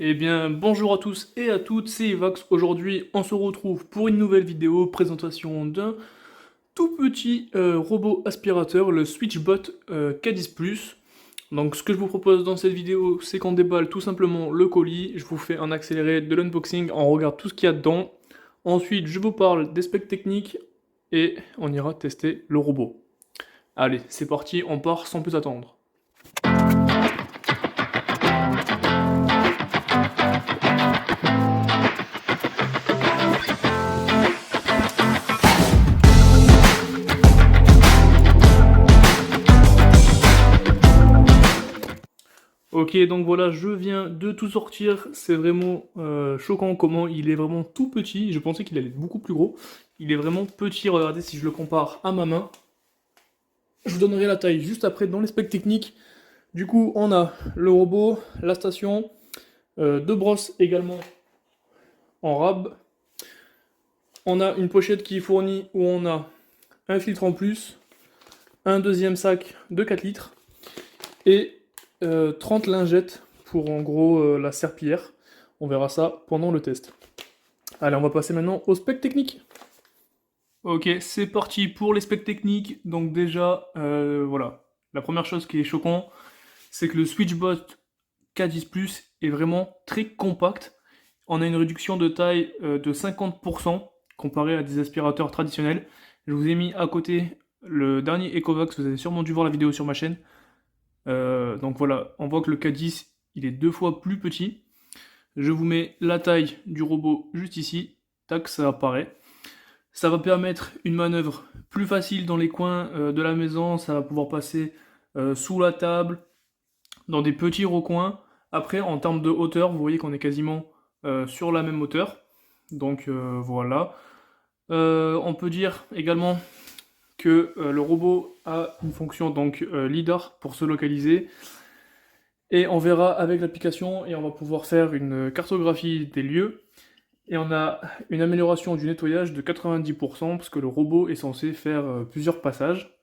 Eh bien, bonjour à tous et à toutes, c'est Evox. Aujourd'hui, on se retrouve pour une nouvelle vidéo, présentation d'un tout petit robot aspirateur, le SwitchBot K10+. Donc, ce que je vous propose dans cette vidéo, c'est qu'on déballe tout simplement le colis. Je vous fais un accéléré de l'unboxing, on regarde tout ce qu'il y a dedans. Ensuite, je vous parle des specs techniques et on ira tester le robot. Allez, c'est parti, on part sans plus attendre. Ok, donc voilà, je viens de tout sortir. C'est vraiment choquant comment il est vraiment tout petit. Je pensais qu'il allait être beaucoup plus gros. Il est vraiment petit. Regardez, si je le compare à ma main, je vous donnerai la taille juste après dans les specs techniques. Du coup, on a le robot, la station, deux brosses également en rab. On a une pochette qui est fournie où on a un filtre en plus, un deuxième sac de 4 litres et 30 lingettes pour en gros la serpillière. On verra ça pendant le test. Allez, on va passer maintenant au spec technique. Ok, c'est parti pour les specs techniques. Donc déjà, voilà, la première chose qui est choquant, c'est que le SwitchBot K10+ est vraiment très compact. On a une réduction de taille de 50% comparé à des aspirateurs traditionnels. Je vous ai mis à côté le dernier Ecovox, vous avez sûrement dû voir la vidéo sur ma chaîne. Donc voilà, on voit que le K10, il est 2 fois plus petit. Je vous mets la taille du robot juste ici. Tac, ça apparaît. Ça va permettre une manœuvre plus facile dans les coins de la maison. Ça va pouvoir passer sous la table, dans des petits recoins. Après, en termes de hauteur, vous voyez qu'on est quasiment sur la même hauteur. Donc voilà. On peut dire également que le robot a une fonction donc LiDAR pour se localiser. Et on verra avec l'application et on va pouvoir faire une cartographie des lieux. Et on a une amélioration du nettoyage de 90% parce que le robot est censé faire plusieurs passages.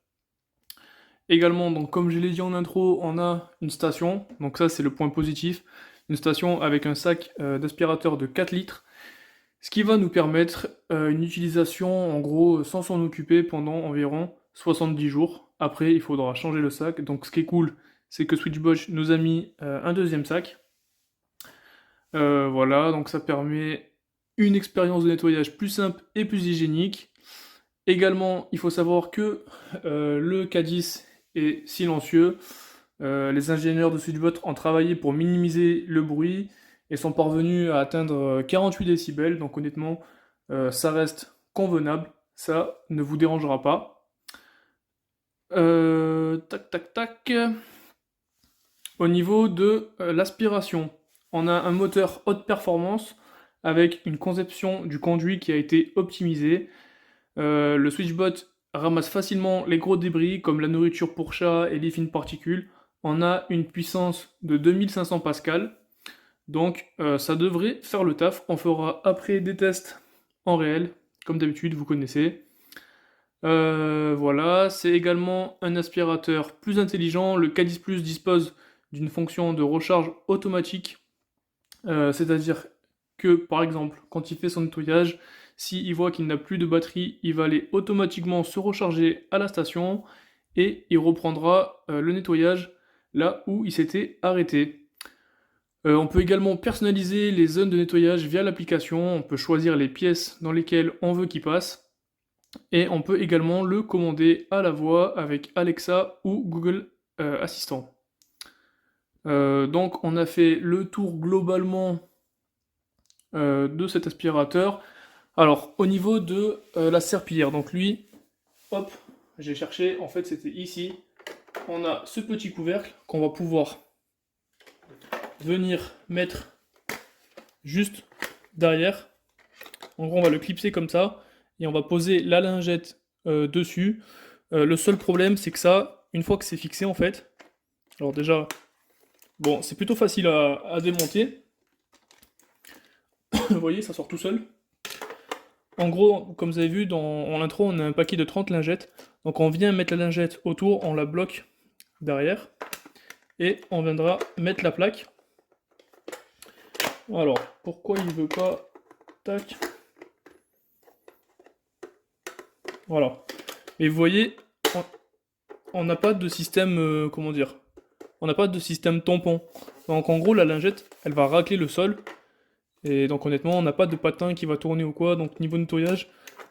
Également, donc comme je l'ai dit en intro, on a une station. Donc ça c'est le point positif. Une station avec un sac d'aspirateur de 4 litres. Ce qui va nous permettre une utilisation en gros sans s'en occuper pendant environ 70 jours. Après il faudra changer le sac. Donc ce qui est cool, c'est que SwitchBot nous a mis un deuxième sac. Voilà, donc ça permet une expérience de nettoyage plus simple et plus hygiénique. Également, il faut savoir que le K10 est silencieux. Les ingénieurs de SwitchBot ont travaillé pour minimiser le bruit et sont parvenus à atteindre 48 décibels. Donc honnêtement, ça reste convenable. Ça ne vous dérangera pas. Tac, tac, tac. Au niveau de l'aspiration, on a un moteur haute performance avec une conception du conduit qui a été optimisée. Le SwitchBot ramasse facilement les gros débris comme la nourriture pour chat et les fines particules. On a une puissance de 2500 pascal. Donc ça devrait faire le taf. On fera après des tests en réel, comme d'habitude, vous connaissez. Voilà, c'est également un aspirateur plus intelligent. Le K10+ dispose d'une fonction de recharge automatique, c'est-à-dire que par exemple, quand il fait son nettoyage, s'il voit qu'il n'a plus de batterie, il va aller automatiquement se recharger à la station et il reprendra le nettoyage là où il s'était arrêté. On peut également personnaliser les zones de nettoyage via l'application, on peut choisir les pièces dans lesquelles on veut qu'il passe, et on peut également le commander à la voix avec Alexa ou Google Assistant. Donc on a fait le tour globalement de cet aspirateur. Alors au niveau de la serpillière, donc lui, hop, j'ai cherché, en fait c'était ici. On a ce petit couvercle qu'on va pouvoir venir mettre juste derrière. En gros on va le clipser comme ça et on va poser la lingette dessus. Le seul problème c'est que ça, une fois que c'est fixé en fait, alors déjà, bon c'est plutôt facile à démonter. Vous voyez, ça sort tout seul. En gros, comme vous avez vu en l'intro, on a un paquet de 30 lingettes. Donc on vient mettre la lingette autour, on la bloque derrière. Et on viendra mettre la plaque. Alors, pourquoi il veut pas? Tac. Voilà. Mais vous voyez, on n'a pas de système, comment dire? On n'a pas de système tampon. Donc en gros, la lingette, elle va racler le sol. Et donc honnêtement, on n'a pas de patin qui va tourner ou quoi. Donc niveau nettoyage,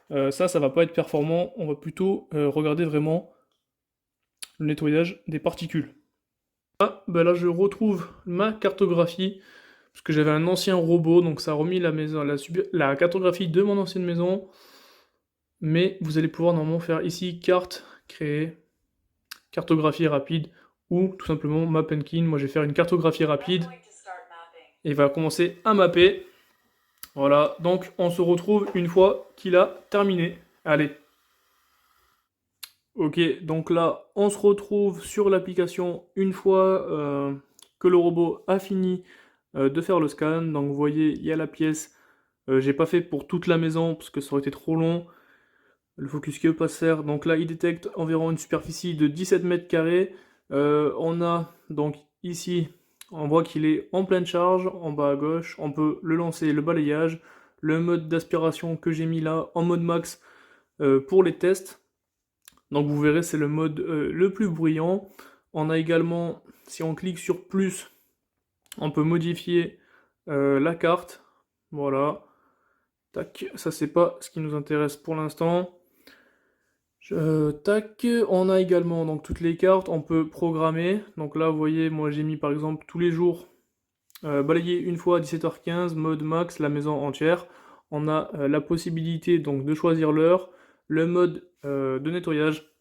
ça va pas être performant. On va plutôt regarder vraiment le nettoyage des particules. Ah, bah là je retrouve ma cartographie. Parce que j'avais un ancien robot, donc ça a remis la maison, la cartographie de mon ancienne maison. Mais vous allez pouvoir normalement faire ici carte, créer, cartographie rapide, ou tout simplement map and clean. Moi je vais faire une cartographie rapide et il va commencer à mapper. Voilà, donc on se retrouve une fois qu'il a terminé. Allez. Ok, donc là on se retrouve sur l'application une fois que le robot a fini de faire le scan. Donc vous voyez, il y a la pièce. J'ai pas fait pour toute la maison parce que ça aurait été trop long. Le focus que passer. Donc là, il détecte environ une superficie de 17 mètres carrés. On a donc ici, on voit qu'il est en pleine charge, en bas à gauche. On peut le lancer, le balayage. Le mode d'aspiration que j'ai mis là, en mode max pour les tests. Donc vous verrez, c'est le mode le plus bruyant. On a également, si on clique sur plus, on peut modifier la carte. Voilà. Tac, ça c'est pas ce qui nous intéresse pour l'instant. Tac, on a également donc toutes les cartes, on peut programmer. Donc là, vous voyez, moi j'ai mis par exemple tous les jours balayer une fois à 17h15, mode max, la maison entière. On a la possibilité donc de choisir l'heure, le mode de nettoyage.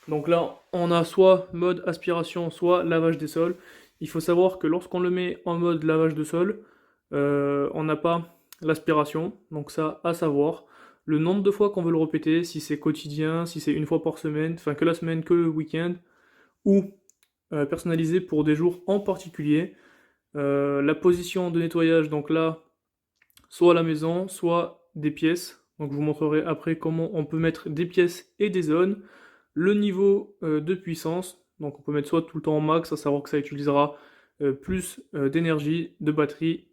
Donc là, on a soit mode aspiration, soit lavage des sols. Il faut savoir que lorsqu'on le met en mode lavage de sol, on n'a pas l'aspiration, donc ça à savoir. Le nombre de fois qu'on veut le répéter, si c'est quotidien, si c'est une fois par semaine, enfin que la semaine, que le week-end, ou personnalisé pour des jours en particulier. La position de nettoyage, donc là, soit à la maison, soit des pièces. Donc je vous montrerai après comment on peut mettre des pièces et des zones. Le niveau de puissance, donc on peut mettre soit tout le temps en max, à savoir que ça utilisera plus d'énergie, de batterie,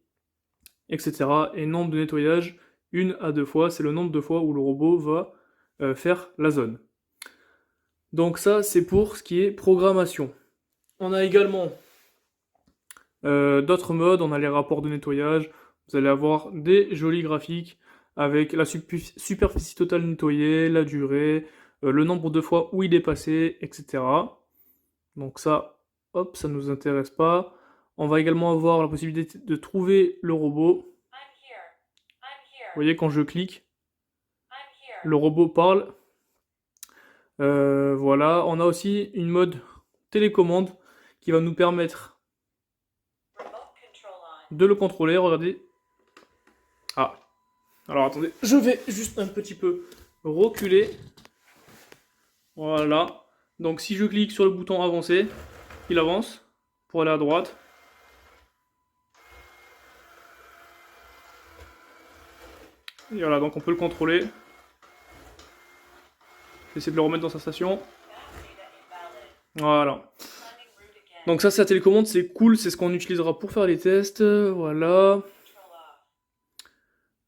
etc. Et nombre de nettoyage, 1 à 2 fois, c'est le nombre de fois où le robot va faire la zone. Donc ça, c'est pour ce qui est programmation. On a également d'autres modes, on a les rapports de nettoyage, vous allez avoir des jolis graphiques avec la superficie totale nettoyée, la durée, le nombre de fois où il est passé, etc. Donc ça, hop, ça ne nous intéresse pas. On va également avoir la possibilité de trouver le robot. Vous voyez, quand je clique, le robot parle. Voilà, on a aussi une mode télécommande qui va nous permettre de le contrôler. Regardez. Ah, alors attendez, je vais juste un petit peu reculer. Voilà. Donc si je clique sur le bouton avancer, il avance pour aller à droite. Et voilà, donc on peut le contrôler. J'essaie de le remettre dans sa station. Voilà. Donc ça, c'est la télécommande, c'est cool, c'est ce qu'on utilisera pour faire les tests. Voilà.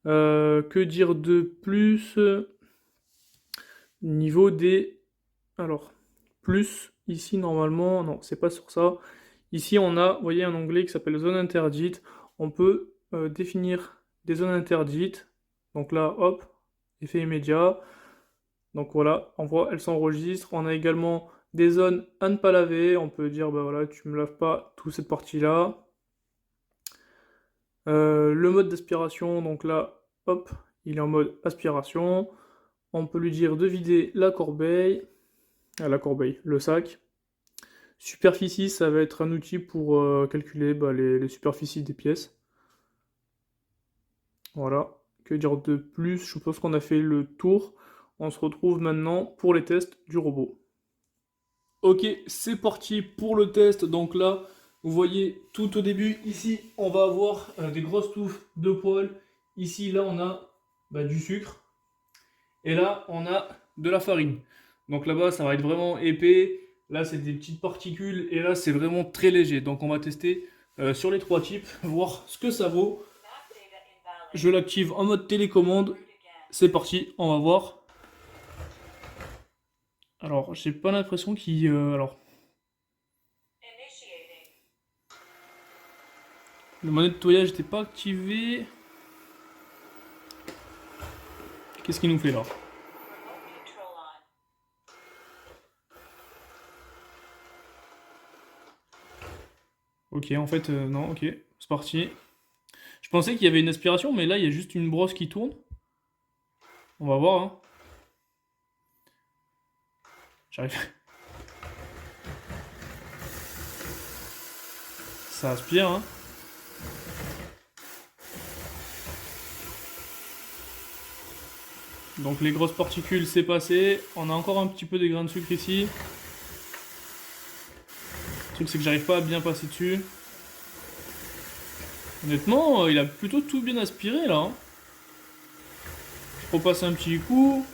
Que dire de plus? Niveau des... Alors, plus, ici, normalement... Non, c'est pas sur ça. Ici, on a, vous voyez, un onglet qui s'appelle zone interdite. On peut définir des zones interdites. Donc là, hop, effet immédiat. Donc voilà, on voit, elle s'enregistre. On a également des zones à ne pas laver. On peut dire, bah voilà, tu me laves pas toute cette partie-là. Le mode d'aspiration, donc là, hop, il est en mode aspiration. On peut lui dire de vider le sac. Superficie, ça va être un outil pour calculer les superficies des pièces. Voilà. Que dire de plus? Je pense qu'on a fait le tour. On se retrouve maintenant pour les tests du robot. Ok, c'est parti pour le test. Donc là, vous voyez tout au début, ici, on va avoir des grosses touffes de poils. Ici, là, on a du sucre. Et là, on a de la farine. Donc là-bas, ça va être vraiment épais. Là, c'est des petites particules. Et là, c'est vraiment très léger. Donc on va tester sur les 3 types, voir ce que ça vaut. Je l'active en mode télécommande. C'est parti, on va voir. Alors, j'ai pas l'impression qu'il... alors... Le mode nettoyage n'était pas activé. Qu'est-ce qu'il nous fait là? Ok, en fait, non, ok, c'est parti. Je pensais qu'il y avait une aspiration, mais là, il y a juste une brosse qui tourne. On va voir, hein. J'arrive. Ça aspire, hein. Donc les grosses particules, c'est passé. On a encore un petit peu des grains de sucre ici. Le truc, c'est que j'arrive pas à bien passer dessus. Honnêtement, il a plutôt tout bien aspiré, là, hein. Je repasse un petit coup.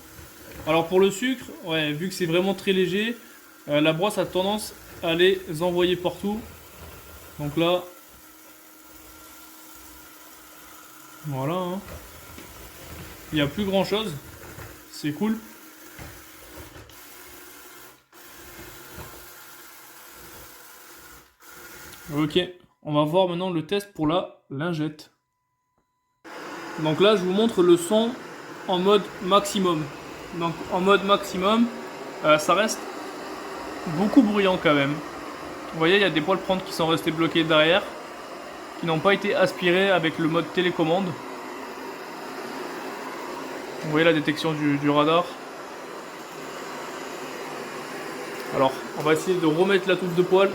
Alors pour le sucre, ouais, vu que c'est vraiment très léger, la brosse a tendance à les envoyer partout. Donc là, voilà, hein. Il n'y a plus grand chose. C'est cool. Ok, on va voir maintenant le test pour la lingette. Donc là, je vous montre le son en mode maximum. Donc en mode maximum, ça reste beaucoup bruyant quand même. Vous voyez, il y a des poils prendre qui sont restés bloqués derrière, qui n'ont pas été aspirés avec le mode télécommande. Vous voyez la détection du radar. Alors, on va essayer de remettre la touffe de poils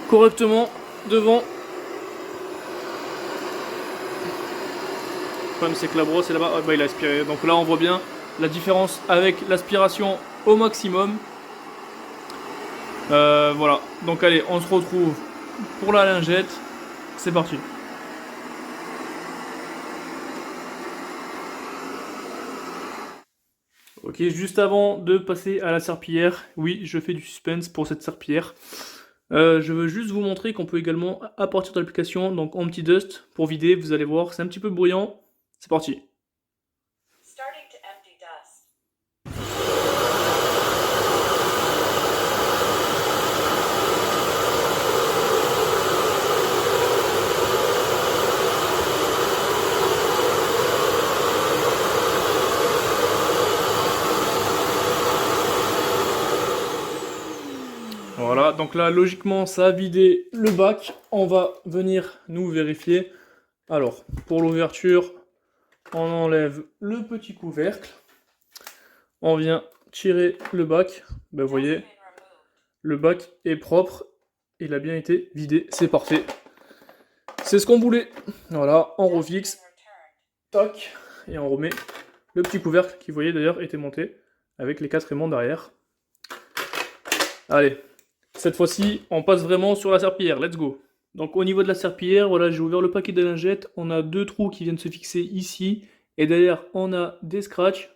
correctement devant. Le problème, c'est que la brosse est là-bas. Ah, bah, il a aspiré. Donc là, on voit bien la différence avec l'aspiration au maximum. Voilà. Donc allez, on se retrouve pour la lingette. C'est parti. Ok, juste avant de passer à la serpillière, oui, je fais du suspense pour cette serpillière. Je veux juste vous montrer qu'on peut également, à partir de l'application, donc anti-dust, pour vider, vous allez voir, c'est un petit peu bruyant. C'est parti. Voilà, donc là, logiquement, ça a vidé le bac. On va venir nous vérifier. Alors, pour l'ouverture, on enlève le petit couvercle. On vient tirer le bac. Ben, vous voyez, le bac est propre. Il a bien été vidé. C'est parfait. C'est ce qu'on voulait. Voilà, on refixe. Toc. Et on remet le petit couvercle qui, vous voyez d'ailleurs, était monté avec les 4 aimants derrière. Allez. Cette fois-ci, on passe vraiment sur la serpillière. Let's go. Donc au niveau de la serpillière, voilà, j'ai ouvert le paquet de lingettes. On a 2 trous qui viennent se fixer ici. Et derrière, on a des scratchs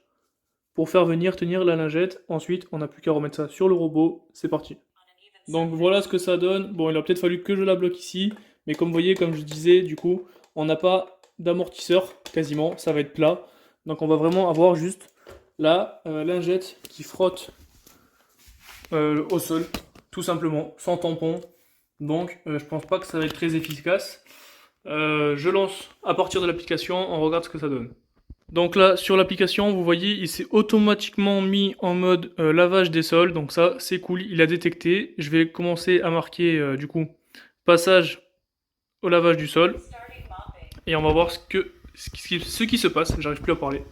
pour faire venir tenir la lingette. Ensuite, on n'a plus qu'à remettre ça sur le robot. C'est parti. Donc voilà ce que ça donne. Bon, il a peut-être fallu que je la bloque ici. Mais comme vous voyez, comme je disais, du coup, on n'a pas d'amortisseur quasiment. Ça va être plat. Donc on va vraiment avoir juste la lingette qui frotte au sol. Tout simplement, sans tampon. Donc, je pense pas que ça va être très efficace. Je lance à partir de l'application, on regarde ce que ça donne. Donc là, sur l'application, vous voyez, il s'est automatiquement mis en mode lavage des sols. Donc ça, c'est cool, il a détecté. Je vais commencer à marquer, du coup, passage au lavage du sol. Et on va voir ce qui se passe. J'arrive plus à parler.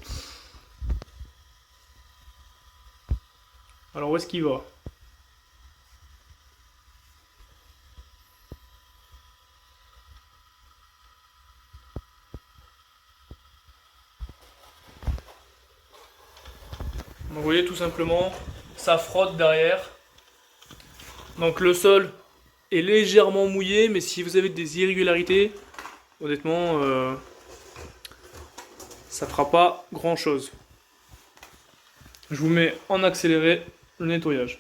Alors, où est-ce qu'il va ? Donc vous voyez tout simplement, ça frotte derrière. Donc le sol est légèrement mouillé, mais si vous avez des irrégularités, honnêtement, ça fera pas grand chose. Je vous mets en accéléré le nettoyage.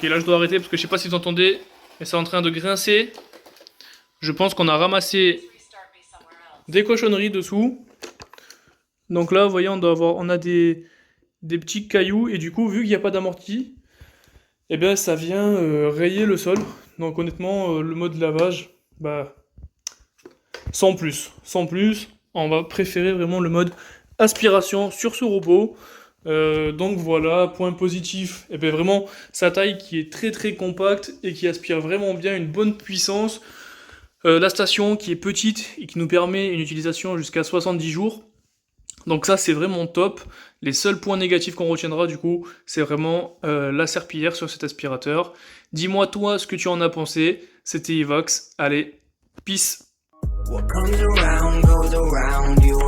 Ok, là je dois arrêter parce que je sais pas si vous entendez, mais c'est en train de grincer. Je pense qu'on a ramassé des cochonneries dessous. Donc là, vous voyez, on a des petits cailloux et du coup, vu qu'il n'y a pas d'amorti, eh bien ça vient rayer le sol. Donc honnêtement, le mode lavage, bah sans plus. Sans plus, on va préférer vraiment le mode aspiration sur ce robot. Donc voilà, point positif, et bien vraiment sa taille qui est très très compacte et qui aspire vraiment bien, une bonne puissance. La station qui est petite et qui nous permet une utilisation jusqu'à 70 jours. Donc ça c'est vraiment top. Les seuls points négatifs qu'on retiendra du coup, c'est vraiment la serpillière sur cet aspirateur. Dis-moi toi ce que tu en as pensé. C'était Evox. Allez, peace. What comes around goes around, you